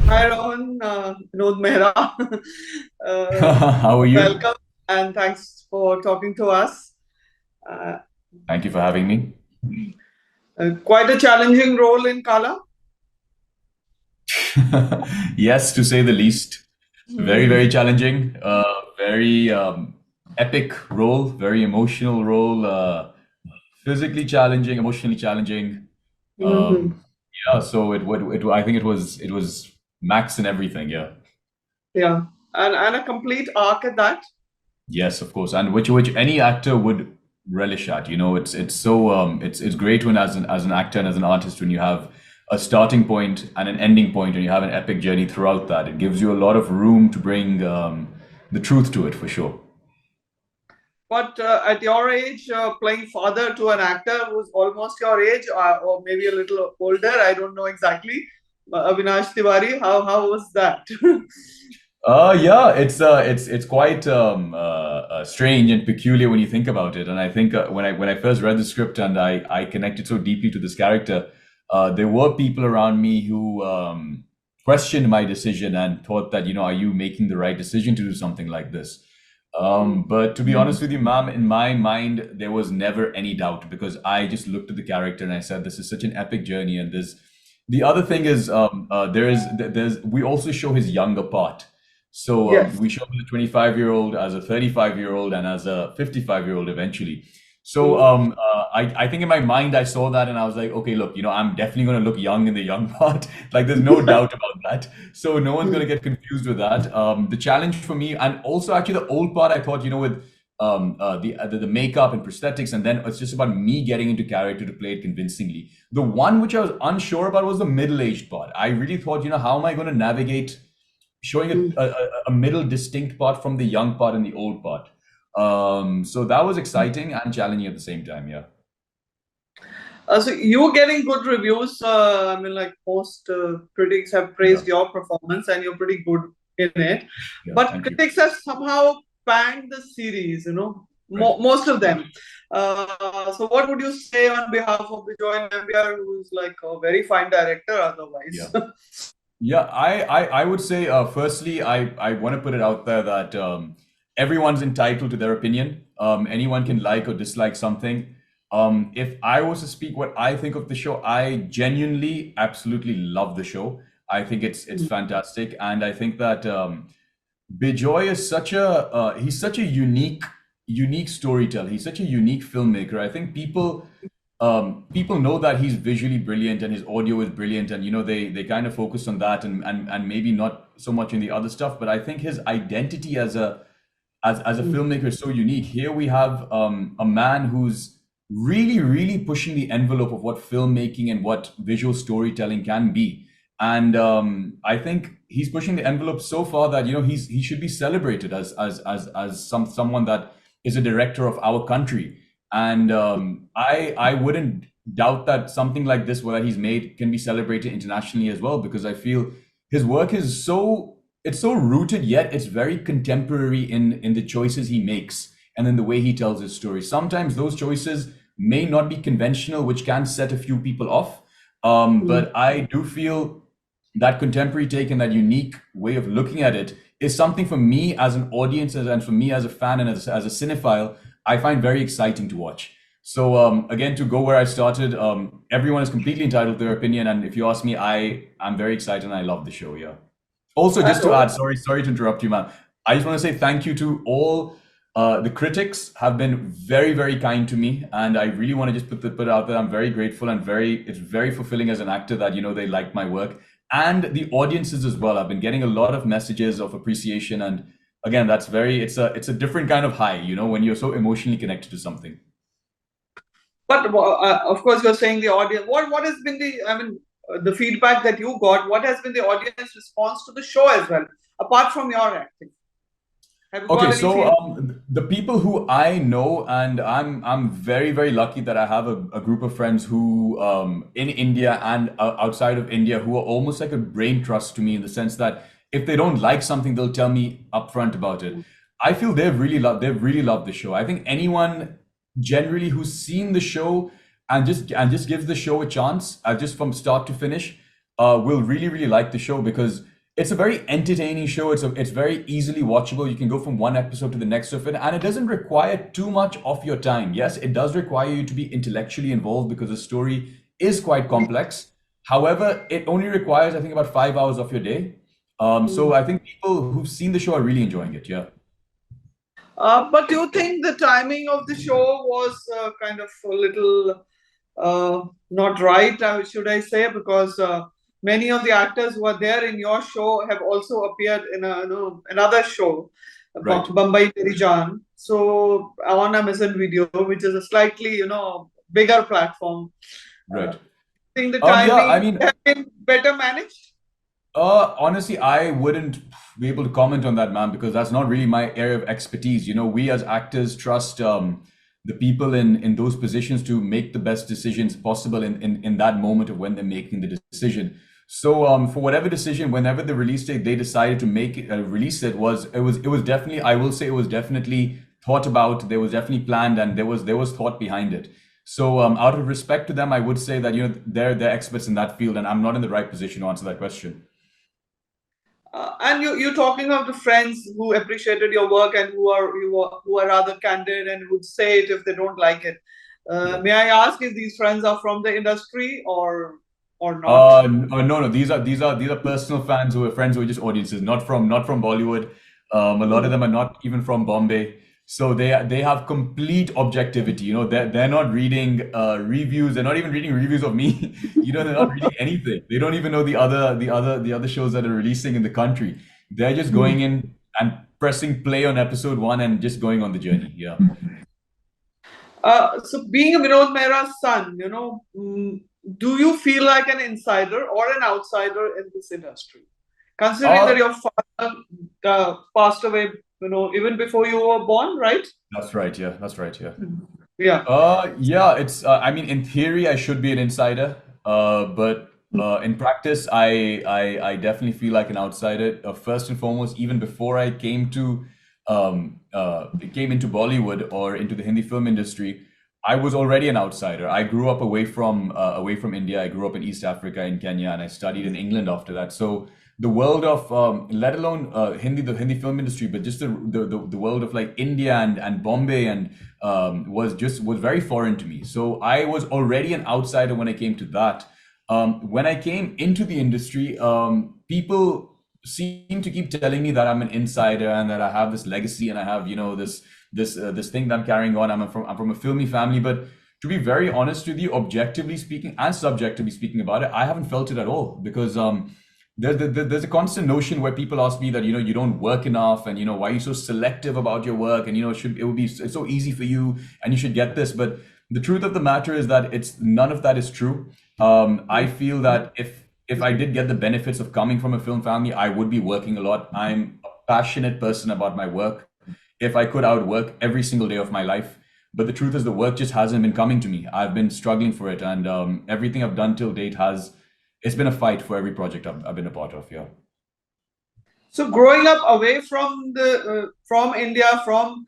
Hi, Rohan Vinod Mehra. How are you? Welcome and thanks for talking to us. Uh, Thank you for having me. Quite a challenging role in Kaala. Yes, to say the least. Very, very Hmm. challenging. Very epic role. Very emotional role. Physically challenging, emotionally challenging. Hmm. Yeah. So I think it was max and everything. Yeah. Yeah, and a complete arc at that. Yes, of course. And which any actor would relish at. It's so it's great when as an actor and as an artist when you have a starting point and an ending point and you have an epic journey throughout that. It gives you a lot of room to bring the truth to it for sure. But at your age, playing father to an actor who's almost your age or maybe a little older, I don't know exactly. Avinash Tiwari, how was that? Yeah, it's quite strange and peculiar when you think about it. And I think when I first read the script and I connected so deeply to this character, there were people around me who questioned my decision and thought that are you making the right decision to do something like this? But to be honest with you, ma'am, in my mind there was never any doubt because I just looked at the character and I said this is such an epic journey. And this the other thing is there's we also show his younger part. So Yes. we show the 25-year-old as a 35-year-old and as a 55-year-old eventually. So Hmm. I think in my mind I saw that and I was like, okay, look, I'm definitely going to look young in the young part. Like there's no doubt about that. So no one's going to get confused with that. The challenge for me, and also actually the old part, I thought, with the makeup and prosthetics, and then it's just about me getting into character to play it convincingly. The one which I was unsure about was the middle-aged part. I really thought, how am I going to navigate showing a middle distinct part from the young part and the old part. So that was exciting and challenging at the same time. Yeah. So you're getting good reviews. I mean, like most critics have Yeah. praised your performance, and you're pretty good in it. Yeah. But Thank you. critics have somehow panned the series. Right. Most of them. So what would you say on behalf of Beejoy Nambiar, who is like a very fine director otherwise? Yeah. Yeah, I would say, firstly, I want to put it out there that everyone's entitled to their opinion. Anyone can like or dislike something. If I was to speak what I think of the show, I genuinely, absolutely love the show. I think it's fantastic, and I think that Bejoy is he's such a unique storyteller. He's such a unique filmmaker. I think people know that he's visually brilliant and his audio is brilliant, and they kind of focus on that and maybe not so much in the other stuff. But I think his identity as a filmmaker is so unique. Here we have a man who's really pushing the envelope of what filmmaking and what visual storytelling can be. And I think he's pushing the envelope so far that he should be celebrated as someone that is a director of our country. And I wouldn't doubt that something like this, where he's made, can be celebrated internationally as well, because I feel his work is so rooted, yet it's very contemporary in the choices he makes and in the way he tells his story. Sometimes those choices may not be conventional, which can set a few people off. But I do feel that contemporary take and that unique way of looking at it is something for me as an audience and for me as a fan and as a cinephile, I find very exciting to watch. So again, to go where I started, everyone is completely entitled to their opinion, and if you ask me, I'm very excited and I love the show. Yeah. Also, just And to add, sorry to interrupt you, man. I just want to say thank you to all the critics have been very kind to me, and I really want to just put it out there. I'm very grateful and it's very fulfilling as an actor that they like my work, and the audiences as well. I've been getting a lot of messages of appreciation, and again, that's very it's a different kind of high, when you're so emotionally connected to something. but of course, you're saying the audience. What has been the? I mean, the feedback that you got. What has been the audience response to the show as well, apart from your acting? Have you Okay, got any so feedback? the people who I know, and I'm very lucky that I have a group of friends who in India and outside of India who are almost like a brain trust to me, in the sense that if they don't like something, they'll tell me upfront about it. I feel they've really loved the show. I think anyone generally who's seen the show and just gives the show a chance, just from start to finish, will really like the show, because it's a very entertaining show. It's very easily watchable. You can go from one episode to the next of it, and it doesn't require too much of your time. Yes, it does require you to be intellectually involved because the story is quite complex. However, it only requires, I think, about 5 hours of your day. So I think people who've seen the show are really enjoying it. Yeah. But do you think the timing of the show was kind of a little not right, should I say? Because many of the actors who are there in your show have also appeared in another show, Right. Bombay Teri Jaan. So on Amazon Video, which is a slightly bigger platform. Right. Think the Yeah. I timing mean, have been better managed? honestly, I wouldn't be able to comment on that, man, because that's not really my area of expertise. We as actors trust the people in those positions to make the best decisions possible in that moment of when they're making the decision. So for whatever decision, whenever the release date they decided to make it, release it was definitely, I will say, it was definitely thought about. There was definitely planned, and there was thought behind it. So out of respect to them, I would say that they're experts in that field, and I'm not in the right position to answer that question. And you're talking of the friends who appreciated your work and who are rather candid and would say it if they don't like it. Yeah. May I ask if these friends are from the industry or not? No, no. These are personal fans who are friends who are just audiences, not from Bollywood. A lot of them are not even from Bombay, so they have complete objectivity. They're not reading reviews. They're not even reading reviews of me. They're not reading anything. They don't even know the other shows that are releasing in the country. They're just going in and pressing play on episode one and just going on the journey. Yeah. So being a Vinod Mehra's son, do you feel like an insider or an outsider in this industry? Considering that Uh, your father passed away, even before you were born, right? that's right. Yeah, that's right. Yeah. Yeah. Yeah, it's, I mean, in theory, I should be an insider, but in practice, I definitely feel like an outsider. First and foremost, even before I came into Bollywood or into the Hindi film industry, I was already an outsider. I grew up away from India. I grew up in East Africa, in Kenya, and I studied in England after that. So the world of, let alone the Hindi film industry, but just the world of like India and Bombay and was very foreign to me. So I was already an outsider when I came to that. When I came into the industry, people seem to keep telling me that I'm an insider and that I have this legacy and I have this thing that I'm carrying on. I'm from a filmy family, but to be very honest with you, objectively speaking and subjectively speaking about it, I haven't felt it at all because there's a constant notion where people ask me that you don't work enough and why are you so selective about your work and it's so easy for you and you should get this. But the truth of the matter is that it's none of that is true. I feel that if I did get the benefits of coming from a film family, I would be working a lot. I'm a passionate person about my work. If I could, I would work every single day of my life. But the truth is, the work just hasn't been coming to me. I've been struggling for it, and everything I've done till date it's been a fight for every project I've been a part of. Yeah. So growing up away from the from India, from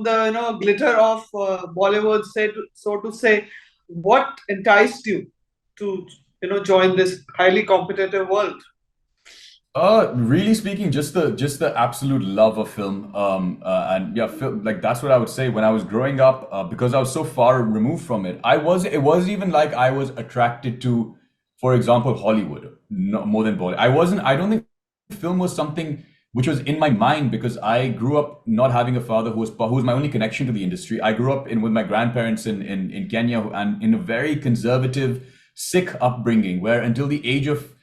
the glitter of Bollywood, so to say, what enticed you to join this highly competitive world? Really speaking, just the absolute love of film. And yeah, film, like that's what I would say when I was growing up, because I was so far removed from it. It was even like I was attracted to, for example, Hollywood, no, more than Bollywood. I don't think film was something which was in my mind because I grew up not having a father who was my only connection to the industry. I grew up with my grandparents in Kenya and in a very conservative, Sikh upbringing, where until the age of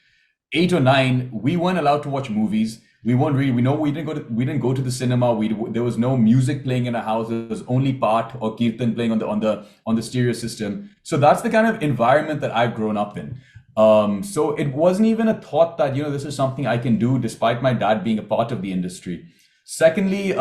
8 or 9, we weren't allowed to watch movies. We weren't really. We didn't go to the cinema. There was no music playing in our house. There was only part or kirtan playing on the stereo system. So that's the kind of environment that I've grown up in. So it wasn't even a thought that this is something I can do, despite my dad being a part of the industry. Secondly,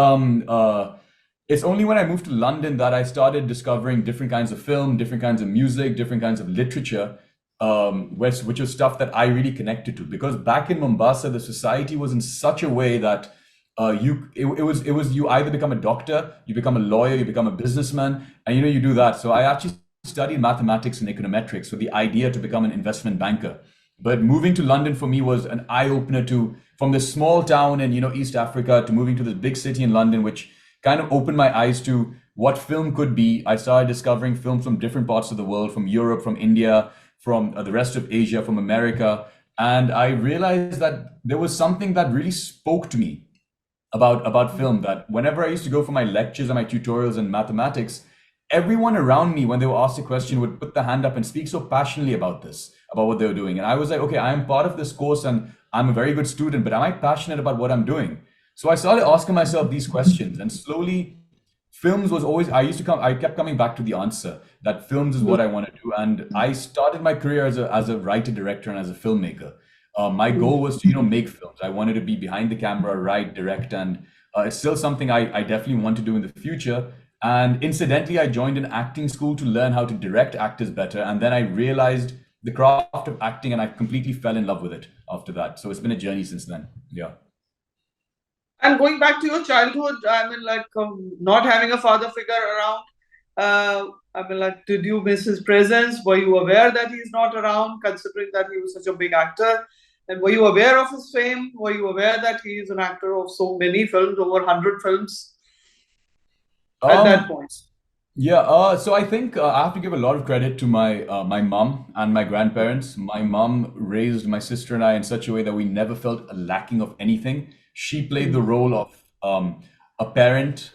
it's only when I moved to London that I started discovering different kinds of film, different kinds of music, different kinds of literature, which was stuff that I really connected to. Because back in Mombasa, the society was in such a way that it was you either become a doctor, you become a lawyer, you become a businessman, and you do that. So I actually studied mathematics and econometrics with the idea to become an investment banker. But moving to London for me was an eye opener to from this small town in East Africa to moving to this big city in London, which kind of opened my eyes to what film could be. I started discovering films from different parts of the world, from Europe, from India, from the rest of Asia, from America, and I realized that there was something that really spoke to me about film, that whenever I used to go for my lectures and my tutorials in mathematics, everyone around me, when they were asked a question, would put their hand up and speak so passionately about this, about what they were doing. And I was like, okay, I am part of this course and I'm a very good student, but am I passionate about what I'm doing? So I started asking myself these questions, and slowly films was always, I kept coming back to the answer that films is what I want to do. And I started my career as a writer director and as a filmmaker. My goal was to make films. I wanted to be behind the camera, write, direct, and it's still something I definitely want to do in the future. And incidentally, I joined an acting school to learn how to direct actors better, and then I realized the craft of acting, and I completely fell in love with it after that. So it's been a journey since then. Yeah. And going back to your childhood, I mean, like not having a father figure around, I mean, like, did you miss his presence? Were you aware that he's not around, considering that he was such a big actor? And were you aware of his fame? Were you aware that he is an actor of so many films, over 100 films at that Um, point? Yeah, so I think I have to give a lot of credit to my mom and my grandparents. My mom raised my sister and I in such a way that we never felt a lacking of anything. She played the role of a parent,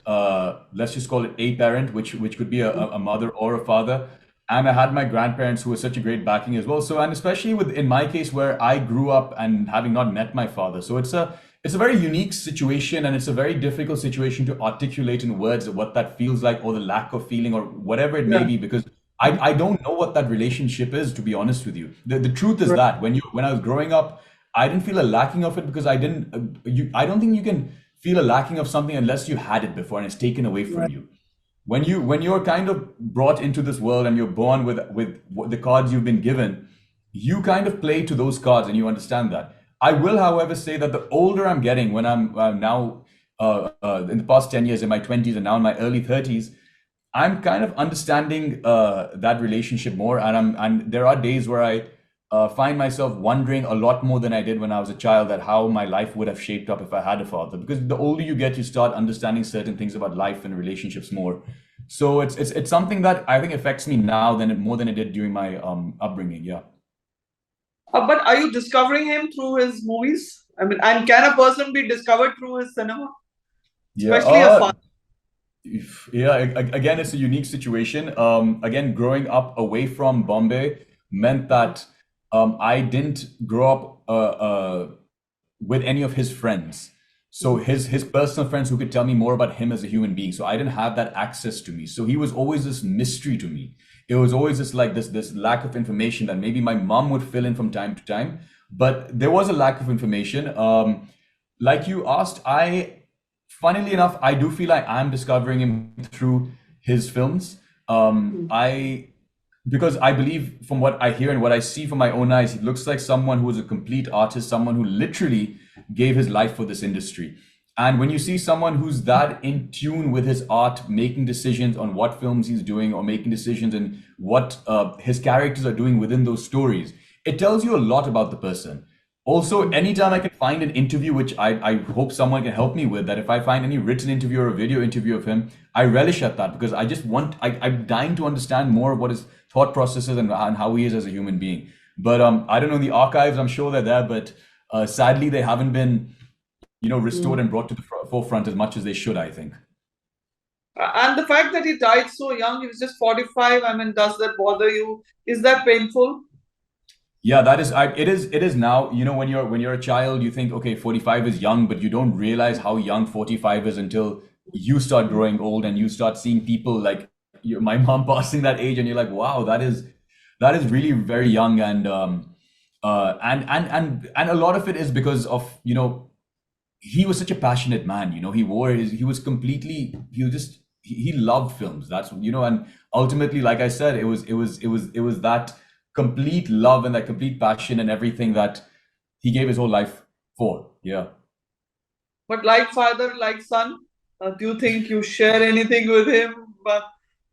let's just call it a parent, which could be a mother or a father. And I had my grandparents who were such a great backing as well. So, and especially with in my case where I grew up and having not met my father, so it's a very unique situation, and it's a very difficult situation to articulate in words what that feels like, or the lack of feeling, or whatever it may Yeah. be, because I don't know what that relationship is, to be honest with you. The truth is that when I was growing up, I didn't feel a lacking of it, because I don't think you can feel a lacking of something unless you had it before and it's taken away from Right. you. When you're kind of brought into this world and you're born with the cards you've been given, you kind of play to those cards and you understand that. I will, however, say that the older I'm getting, when I'm now in the past 10 years in my 20s and now in my early 30s, I'm kind of understanding that relationship more, and there are days where I find myself wondering a lot more than I did when I was a child, that how my life would have shaped up if I had a father. Because the older you get, you start understanding certain things about life and relationships more. So it's something that I think affects me now more than it did during my upbringing. Yeah. But are you discovering him through his movies? I mean, and can a person be discovered through his cinema, Yeah. especially a father? Yeah, again, it's a unique situation. Again, growing up away from Bombay meant that I didn't grow up with any of his friends. So his personal friends who could tell me more about him as a human being. So I didn't have that access to me. So he was always this mystery to me. It was always this lack of information that maybe my mom would fill in from time to time, but there was a lack of information. Like you asked, funnily enough, I do feel like I'm discovering him through his films. I Because I believe from what I hear and what I see from my own eyes, he looks like someone who is a complete artist, someone who literally gave his life for this industry. And when you see someone who's that in tune with his art, making decisions on what films he's doing or making decisions and what his characters are doing within those stories, it tells you a lot about the person. Also, anytime I can find an interview, which I hope someone can help me with, that if I find any written interview or a video interview of him, I relish at that, because I just I'm dying to understand more of what his thought processes and how he is as a human being. But I don't know, the archives, I'm sure they're there, but sadly, they haven't been, restored and brought to the forefront as much as they should, I think. And the fact that he died so young, he was just 45. I mean, does that bother you? Is that painful? Yeah, it is now. When you're a child, you think, okay, 45 is young, but you don't realize how young 45 is until you start growing old and you start seeing people like my mom passing that age, and you're like, wow, that is really very young. And a lot of it is because of, he was such a passionate man. He loved films. And ultimately, like I said, it was that complete love and that complete passion and everything that he gave his whole life for. Yeah. But like father, like son, do you think you share anything with him? But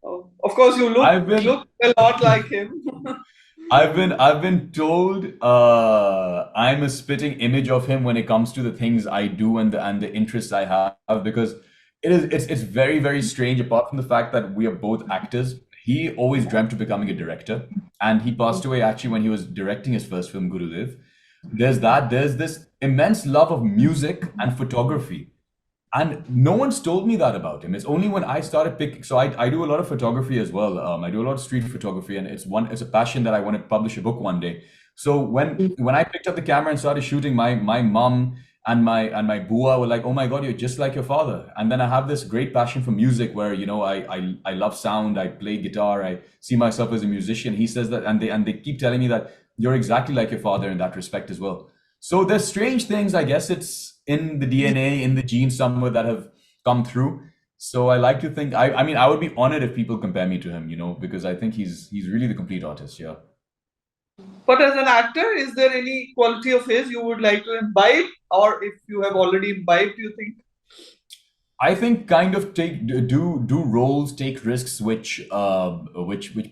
of course, you look I've been look a lot like him. I've been told I'm a spitting image of him when it comes to the things I do and the interests I have, because it's very very strange. Apart from the fact that we are both actors, he always dreamt of becoming a director, and he passed away actually when he was directing his first film, Gurudev. There's that. There's this immense love of music and photography, and no one's told me that about him. It's only when I started picking. So I do a lot of photography as well. I do a lot of street photography, and it's a passion that I want to publish a book one day. So when I picked up the camera and started shooting, my mom and my bua were like, "Oh my God, you're just like your father." And then I have this great passion for music, where I love sound. I play guitar. I see myself as a musician. He says that, and they keep telling me that you're exactly like your father in that respect as well. So there's strange things. I guess it's in the DNA, in the genes somewhere that have come through. So I like to think. I mean, I would be honored if people compare me to him. Because I think he's really the complete artist. Yeah. But as an actor, is there any quality of his you would like to imbibe, or if you have already imbibed, you think? I think kind of do roles, take risks, which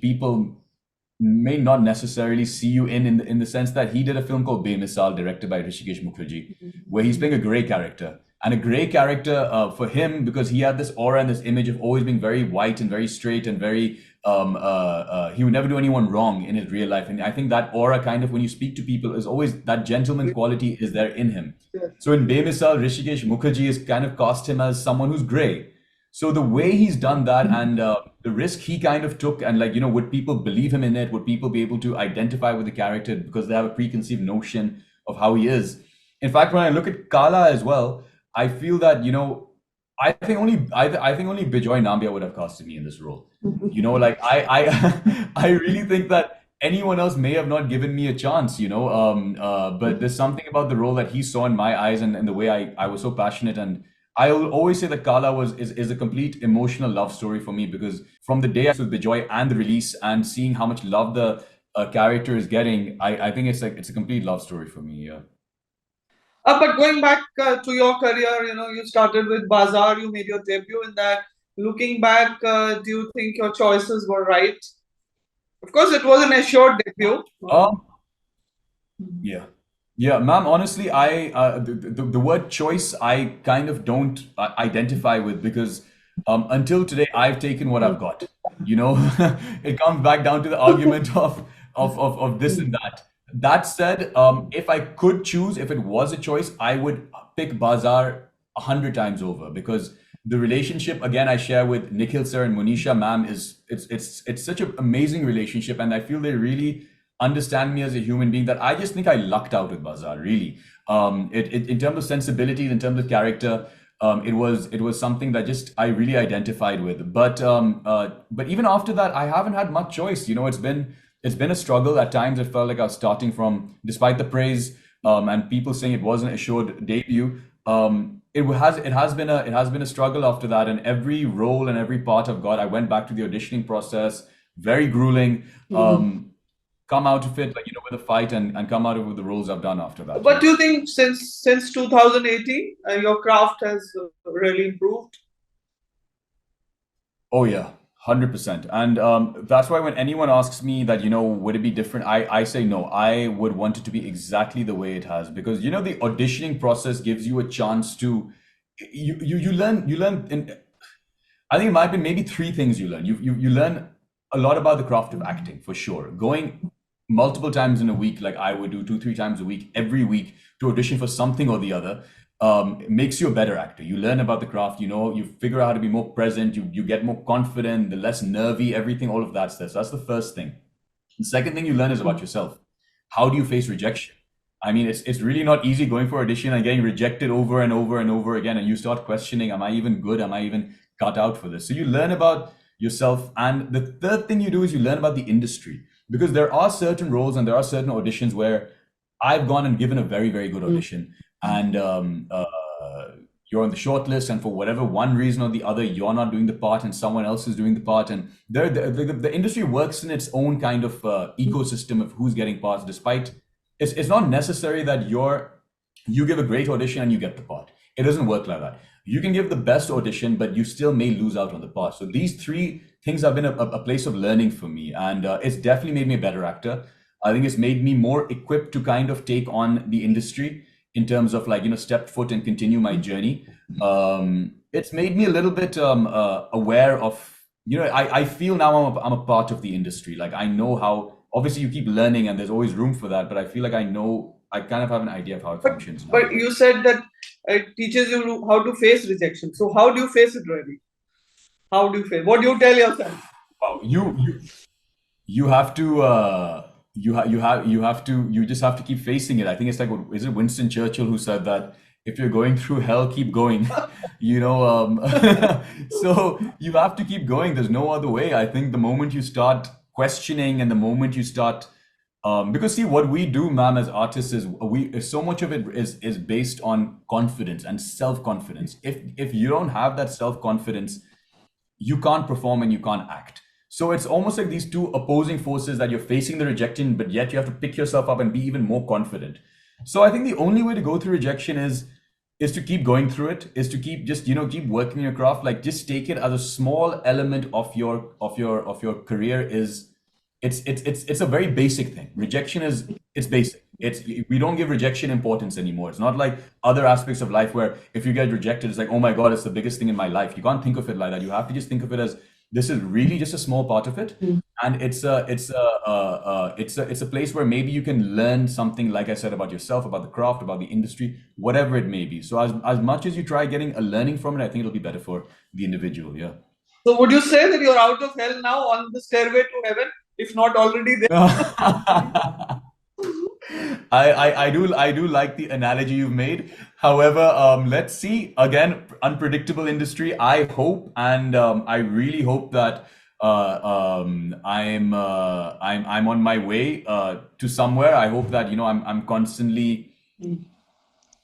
people may not necessarily see you in the sense that he did a film called Bemisal, directed by Rishikesh Mukherjee, where he's playing a grey character. And a grey character for him, because he had this aura and this image of always being very white and very straight and very he would never do anyone wrong in his real life. And I think that aura, kind of when you speak to people, is always that gentleman quality is there in him. So in Bemisal, Rishikesh Mukherjee has kind of cast him as someone who's grey. So the way he's done that, and the risk he kind of took, and would people believe him in it? Would people be able to identify with the character because they have a preconceived notion of how he is? In fact, when I look at Kaala as well, I feel that I think only Beejoy Nambiar would have casted me in this role. Like I I really think that anyone else may have not given me a chance. But there's something about the role that he saw in my eyes, and the way I was so passionate. And I will always say that Kala is a complete emotional love story for me, because from the day I with Bejoy and the release and seeing how much love the character is getting, I think it's a complete love story for me. Yeah. But going back to your career, you started with Bazaar, you made your debut in that. Looking back, do you think your choices were right? Of course, it was an assured debut. Um, Yeah. Yeah, ma'am, honestly, the word choice I kind of don't identify with, because until today I've taken what I've got. You know, it comes back down to the argument of this and that. That said, if I could choose, if it was a choice, I would pick Bazaar 100 times over, because the relationship again I share with Nikhil sir and Monisha ma'am is it's such an amazing relationship, and I feel they really understand me as a human being, that I just think I lucked out with Bazaar, really. In terms of sensibilities, in terms of character, it was something that just I really identified with. But even after that, I haven't had much choice. It's been a struggle. At times, it felt like I was starting from, despite the praise and people saying it wasn't a assured debut. It has been a struggle after that, and every role and every part I've got, I went back to the auditioning process, very grueling. Come out of it with a fight, and come out of it with the roles I've done after that. But do you think since 2018, your craft has really improved? Oh yeah, 100%. And that's why when anyone asks me that, would it be different, I say no. I would want it to be exactly the way it has, because the auditioning process gives you a chance to you learn in, I think it might be maybe three things you learn. You learn a lot about the craft of acting, for sure. Going multiple times in a week, like I would do 2-3 times a week, every week, to audition for something or the other, makes you a better actor. You learn about the craft. You figure out how to be more present. You get more confident, the less nervy, everything, all of that stuff. So that's the first thing. The second thing you learn is about yourself. How do you face rejection? I mean, it's really not easy going for audition and getting rejected over and over and over again, and you start questioning, am I even good? Am I even cut out for this? So you learn about yourself. And the third thing you do is you learn about the industry, because there are certain roles and there are certain auditions where I've gone and given a very, very good audition, and you're on the short list, and for whatever one reason or the other, you're not doing the part and someone else is doing the part. And the industry works in its own kind of ecosystem of who's getting parts. Despite it's not necessary that you give a great audition and you get the part. It doesn't work like that. You can give the best audition, but you still may lose out on the part. So these three things have been a place of learning for me, and it's definitely made me a better actor. I think it's made me more equipped to kind of take on the industry in terms of like, step foot and continue my journey. It's made me a little bit aware of, I feel now I'm a part of the industry. Like I know how, obviously you keep learning and there's always room for that, but I feel like I kind of have an idea of how it functions now. But you said that it teaches you how to face rejection. So how do you face it really? How do you face? What do you tell yourself? Wow, you have to you just have to keep facing it. I think it's like, is it Winston Churchill who said that if you're going through hell, keep going. So you have to keep going. There's no other way. I think the moment you start questioning and the moment you start because see what we do, ma'am, as artists is so much of it is based on confidence and self-confidence. If you don't have that self-confidence, you can't perform and you can't act. So it's almost like these two opposing forces that you're facing the rejection, but yet you have to pick yourself up and be even more confident. So I think the only way to go through rejection is to keep going through it, is to keep just keep working your craft. Like just take it as a small element of your career. It's a very basic thing. Rejection it's basic. We don't give rejection importance anymore. It's not like other aspects of life where if you get rejected, it's like, oh my God, it's the biggest thing in my life. You can't think of it like that. You have to just think of it as this is really just a small part of it, and it's a place where maybe you can learn something, like I said, about yourself, about the craft, about the industry, whatever it may be. So as much as you try getting a learning from it, I think it'll be better for the individual. Yeah. So would you say that you're out of hell now on the stairway to heaven, if not already there? I do like the analogy you've made. However, let's see. Again, unpredictable industry. I hope, and I really hope that I'm on my way to somewhere. I hope that I'm constantly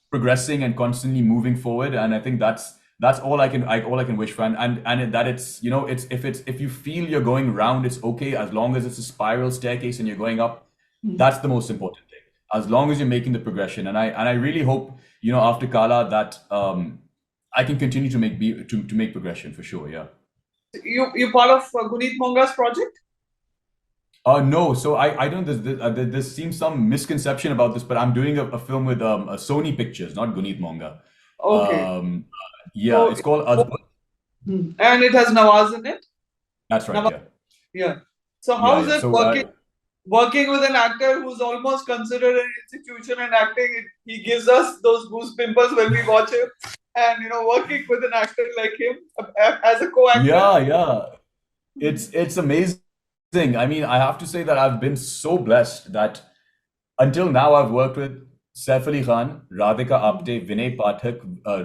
progressing and constantly moving forward, and I think that's all I can wish for, and that it's if you feel you're going round, it's okay, as long as it's a spiral staircase and you're going up. That's the most important thing. As long as you're making the progression, and I really hope after Kaala that I can continue to make progression for sure. Yeah. You part of Guneet Monga's project? No. So I don't. There seems some misconception about this, but I'm doing a film with Sony Pictures, not Guneet Monga. Okay. Yeah, So it's called Adbut. and it has Nawaz in it. That's right. Nawaz, Yeah. yeah. So Yeah. how's Yeah. it So working with an actor who's almost considered an institution in acting? He gives us those goose pimples when we watch him, and working with an actor like him as a co-actor. yeah. It's amazing. I mean, I have to say that I've been so blessed that until now I've worked with Saif Ali Khan, Radhika Apte, Vinay Pathak,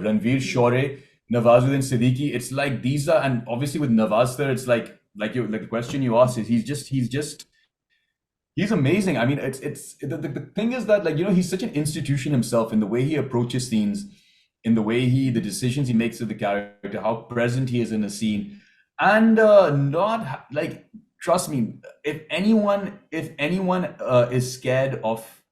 Ranveer Shore, Nawazuddin Siddiqui. It's like these are, and obviously with Nawaz sir, it's like the question you asked is he's amazing. I mean, it's the thing is that he's such an institution himself in the way he approaches scenes, in the way the decisions he makes with the character, how present he is in a scene, and not like, trust me, if anyone is scared of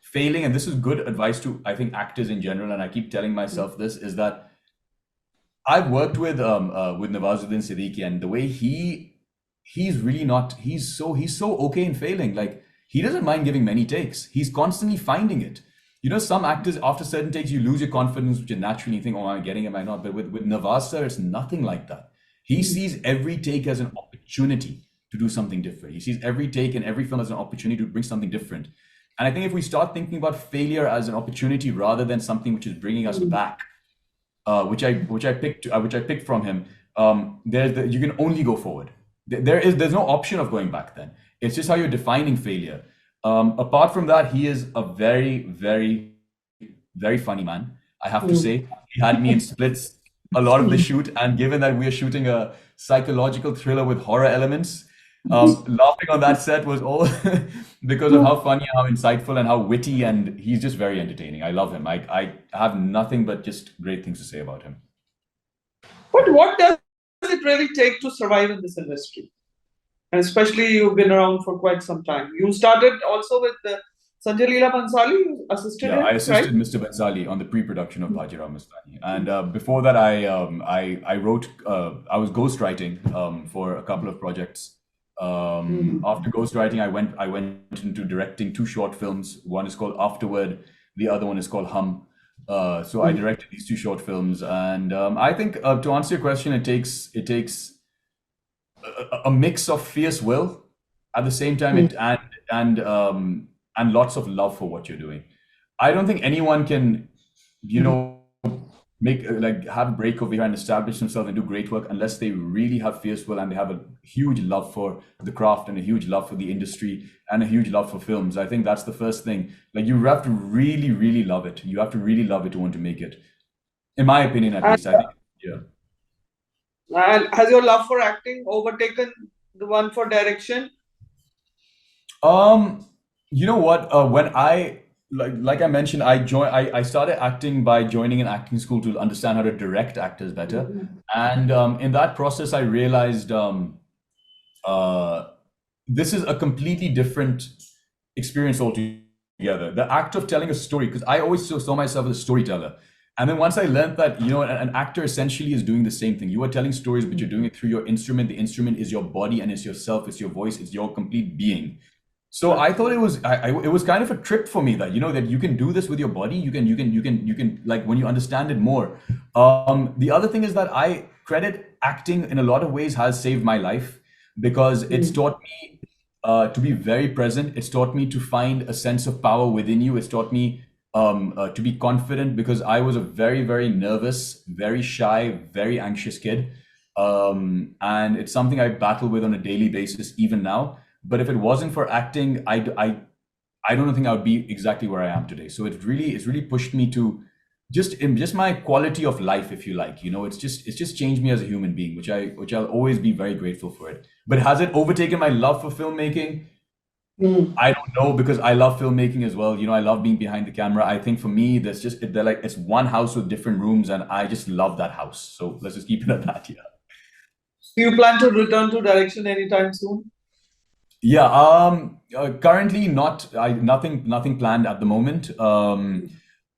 failing, and this is good advice to I think actors in general, and I keep telling myself this, is that I've worked with Nawazuddin Siddiqui, and the way he's really not he's so okay in failing. Like he doesn't mind giving many takes. He's constantly finding it. Some actors, after certain takes, you lose your confidence, which you naturally think, oh, am I getting it, am I not? But with Nawaz sir, it's nothing like that. He sees every take as an opportunity to do something different. He sees every take and every film as an opportunity to bring something different. And I think if we start thinking about failure as an opportunity rather than something which is bringing us back, which I picked from him, you can only go forward. There's no option of going back then. It's just how you're defining failure. Apart from that, he is a very, very, very funny man. I have to say, he had me in splits a lot of the shoot, and given that we are shooting a psychological thriller with horror elements, laughing on that set was all because of how funny, how insightful, and how witty, and he's just very entertaining. I love him. I have nothing but just great things to say about him. But what does it really take to survive in this industry? And especially you've been around for quite some time. You started also with Sanjay Leela Bhansali, you assisted him, I assisted right? Mr. Bhansali on the pre-production of Bajirao Mastani, and before that, I wrote. I was ghostwriting for a couple of projects Mhm. After ghostwriting, I went into directing two short films. One is called Afterward. The other one is called Hum. So I Mhm. directed these two short films, and I think to answer your question, it takes a mix of fierce will at the same time, Mhm. it and lots of love for what you're doing. I don't think anyone can, you Mhm. know, make like have a break over here and establish themselves and do great work unless they really have fierce will and they have a huge love for the craft and a huge love for the industry and a huge love for films. I think that's the first thing. Like you have to really, really love it. You have to really love it to want to make it. In my opinion, at And, least, I think. Yeah. and has your love for acting overtaken the one for direction? Um, you know what? When I like I mentioned, I started acting by joining an acting school to understand how to direct actors better, Mhm. and in that process, I realized uh, this is a completely different experience altogether. The act of telling a story, because I always saw myself as a storyteller. And then once I learned that, an actor essentially is doing the same thing. You are telling stories, but you're doing it through your instrument. The instrument is your body and it's yourself, it's your voice, it's your complete being. So I Right. thought it was kind of a trip for me that that you can do this with your body. You can like when you understand it more. The other thing is that I credit acting in a lot of ways has saved my life because it's Mhm. taught me to be very present. It's taught me to find a sense of power within you. It's taught me to be confident because I was a very, very nervous, very shy, very anxious kid. And it's something I battle with on a daily basis, even now. But if it wasn't for acting, I don't think I would be exactly where I am today. So it's really pushed me to just my quality of life, if you like. It's just changed me as a human being, which I'll always be very grateful for it. But has it overtaken my love for filmmaking? Mhm. I don't know because I love filmmaking as well. I love being behind the camera. I think for me, they're like it's one house with different rooms, and I just love that house. So let's just keep it at that. Yeah. Do you plan to return to direction anytime soon? Yeah. Currently, not. Nothing planned at the moment.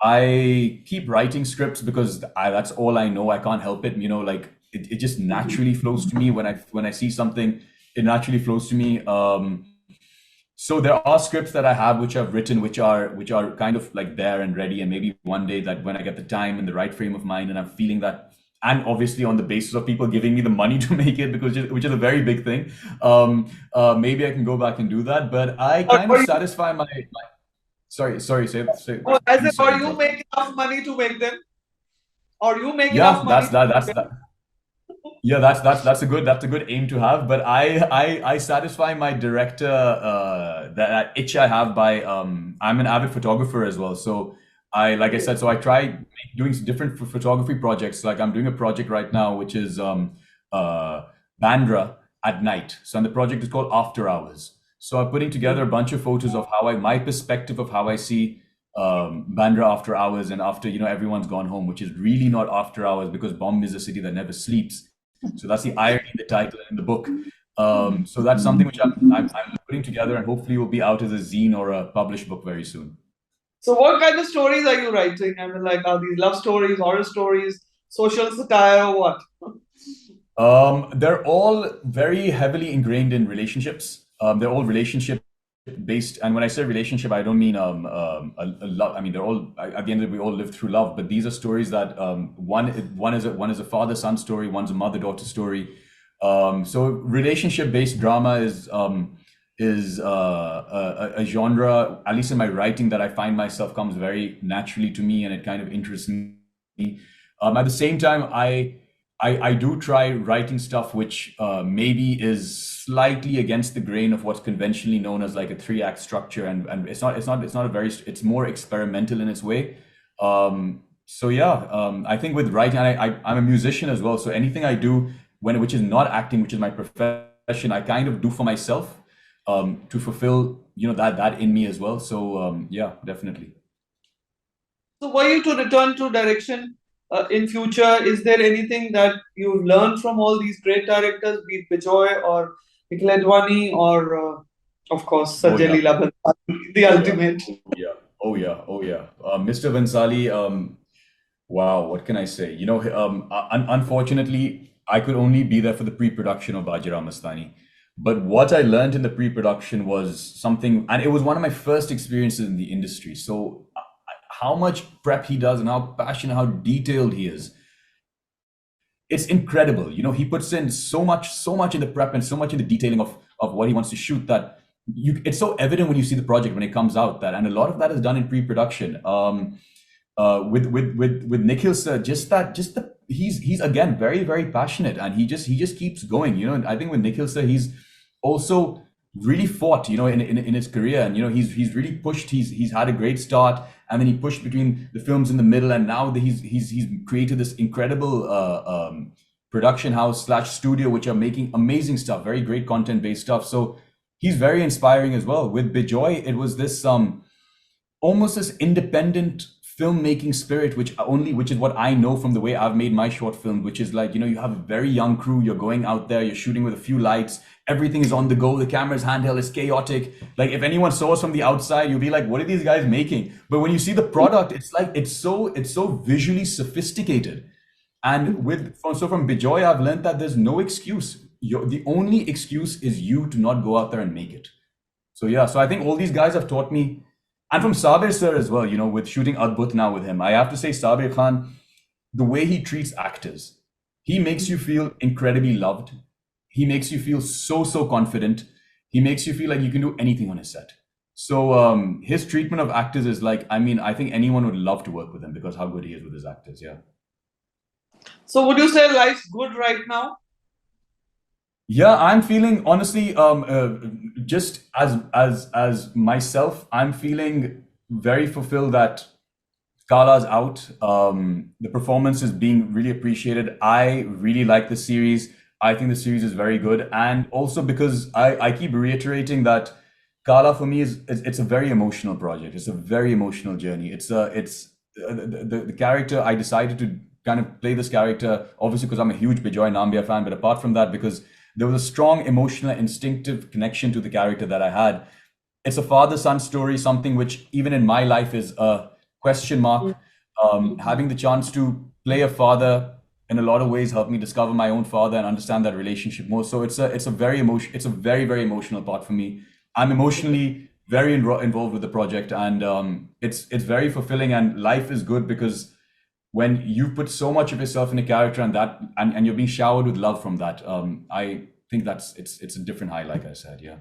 I keep writing scripts because that's all I know. I can't help it. Like it just naturally flows to me when I see something. It naturally flows to me. So there are scripts that I have which I've written, which are kind of like there and ready, and maybe one day that when I get the time and the right frame of mind, and I'm feeling that, and obviously on the basis of people giving me the money to make it, because which is a very big thing, maybe I can go back and do that. But I kind of Or satisfy my sorry, say or as in, please or you interrupt. make enough money to make them, or you make enough Yeah, money that's to that. make That's them. that. Yeah, that's a good aim to have. But I satisfy my director that itch I have by I'm an avid photographer as well. So like I said, so I try doing some different photography projects. Like I'm doing a project right now which is uh Bandra at night. So and the project is called After Hours. So I'm putting together a bunch of photos of my perspective of how I see Bandra after hours and after everyone's gone home, which is really not after hours because Bombay is a city that never sleeps. So that's the irony in the title and in the book. So that's something which I'm putting together and hopefully will be out as a zine or a published book very soon. So, what kind of stories are you writing? I mean, like, are these love stories, horror stories, social satire, or what? They're all very heavily ingrained in relationships. They're all relationship based, and when I say relationship, I don't mean a love. I mean they're all at the end of it, we all live through love. But these are stories that one is a father son story, one's a mother daughter story. So relationship based drama is a genre, at least in my writing, that I find myself comes very naturally to me, and it kind of interests me. At the same time, I do try writing stuff which maybe is slightly against the grain of what's conventionally known as like a three-act structure, and it's not a very it's more experimental in its way. So yeah, I think with writing, I'm a musician as well, so anything I do which is not acting, which is my profession, I kind of do for myself to fulfill that in me as well. So yeah, definitely. So, were you to return to direction in future? Is there anything that you've learned from all these great directors, be it Bejoy or Nikhil Advani or, of course, Oh Sanjay yeah. Leela Bhansali, the Oh yeah. ultimate? Oh yeah. Oh yeah. Oh yeah. Mr. Vansali, wow, what can I say? Unfortunately, I could only be there for the pre-production of Bajirao Mastani. But what I learned in the pre-production was something, and it was one of my first experiences in the industry. So how much prep he does and how passionate, how detailed he is, it's incredible. You know, he puts in so much in the prep and so much in the detailing of what he wants to shoot that it's so evident when you see the project when it comes out that, and a lot of that is done in pre-production. With Nikhil sir, he's again very passionate, and he just keeps going. You know, and I think with Nikhil sir, he's also really fought, you know, in his career, and you know he's really pushed. He's had a great start, and then he pushed between the films in the middle, and now he's created this incredible production house slash studio, which are making amazing stuff, very great content based stuff. So he's very inspiring as well. With Beejoy, it was this almost this independent filmmaking spirit, which is what I know from the way I've made my short film, which is like, you know, you have a very young crew, you're going out there, you're shooting with a few lights, everything is on the go, the camera's handheld, it's chaotic. Like if anyone saw us from the outside, you'll be like, what are these guys making? But when you see the product, it's like it's so visually sophisticated. And from Beejoy, I've learned that there's no excuse. The only excuse is you to not go out there and make it. So yeah, so I think all these guys have taught me, and from Sabir sir as well, you know, with shooting Adbut now with him, I have to say Sabir Khan, the way he treats actors, he makes you feel incredibly loved. He makes you feel so confident. He makes you feel like you can do anything on his set. So his treatment of actors is like, I mean, I think anyone would love to work with him because how good he is with his actors. Yeah. So would you say life's good right now? Yeah, I'm feeling honestly, just as myself, I'm feeling very fulfilled that Kaala's out. The performance is being really appreciated. I really like the series. I think the series is very good, and also because I keep reiterating that Kaala for me is it's a very emotional project. It's a very emotional journey. The character I decided to kind of play this character obviously because I'm a huge Beejoy Nambiar fan, but apart from that, because there was a strong emotional, instinctive connection to the character that I had. It's a father-son story, something which even in my life is a question mark. Having the chance to play a father in a lot of ways helped me discover my own father and understand that relationship more. So it's a very emotional part for me. I'm emotionally very involved with the project, and it's very fulfilling. And life is good because when you put so much of yourself in a character and you're being showered with love from that, I think it's a different high, like I said. Yeah.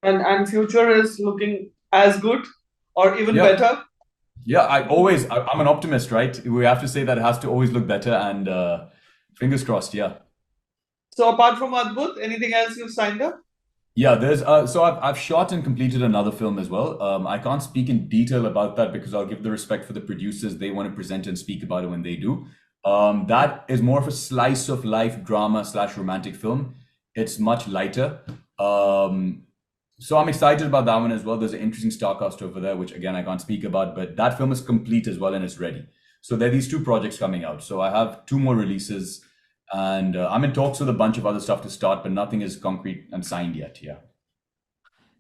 And future is looking as good or even Yeah. better. Yeah, I'm an optimist, right? We have to say that it has to always look better, and fingers crossed. Yeah. So apart from Adbut, anything else you've signed up? Yeah, so I've shot and completed another film as well. I can't speak in detail about that because I'll give the respect for the producers. They want to present and speak about it when they do. That is more of a slice of life drama slash romantic film. It's much lighter. So I'm excited about that one as well. There's an interesting star cast over there, which again I can't speak about, but that film is complete as well and it's ready. So there are these two projects coming out. So I have two more releases. And I'm in talks with a bunch of other stuff to start, but nothing is concrete and signed yet. Yeah.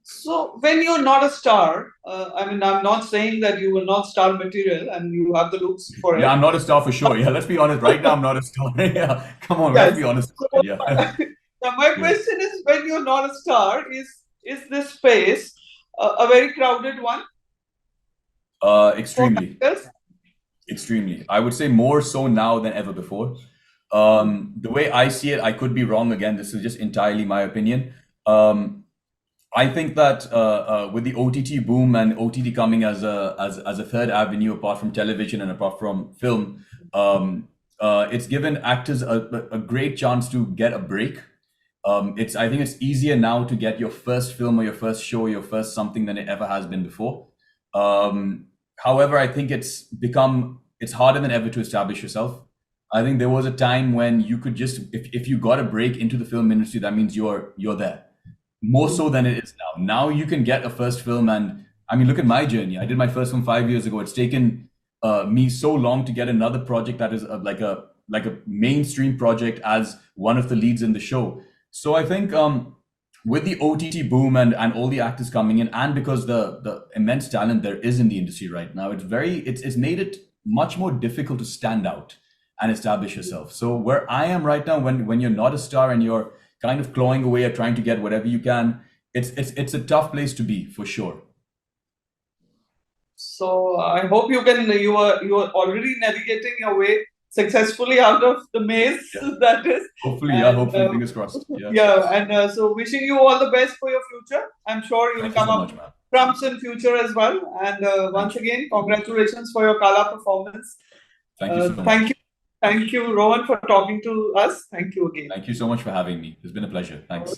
So when you're not a star, I mean, I'm not saying that you will not star material and you have the looks for Yeah, it. I'm not a star for sure. Yeah, let's be honest. Right now, I'm not a star. Yeah, come on, let's Yes. be honest. So, Yeah. now my Yeah. question is, when you're not a star, is this space a very crowded one for Extremely, actors? extremely. I would say more so now than ever before. The way I see it, I could be wrong. Again, this is just entirely my opinion. I think that with the OTT boom and OTT coming as a third avenue apart from television and apart from film, it's given actors a great chance to get a break. I think it's easier now to get your first film or your first show, or your first something than it ever has been before. However, I think it's harder than ever to establish yourself. I think there was a time when you could just if you got a break into the film industry, that means you're there more so than it is now. Now you can get a first film, and I mean, look at my journey. I did my first film 5 years ago. It's taken me so long to get another project that is like a mainstream project as one of the leads in the show. So I think with the OTT boom and all the actors coming in, and because the immense talent there is in the industry right now, it's made it much more difficult to stand out and establish yourself. So where I am right now, when you're not a star and you're kind of clawing away at trying to get whatever you can. It's a tough place to be, for sure. So I hope you are already navigating your way successfully out of the maze that is. Hopefully, And, hopefully, fingers crossed. and so wishing you all the best for your future. I'm sure you'll Thank you come so up much, man. trumps in future as well. And once again, congratulations for your Kaala performance. Thank you so much. Thank you, Rohan, for talking to us. Thank you again. Thank you so much for having me. It's been a pleasure. Thanks.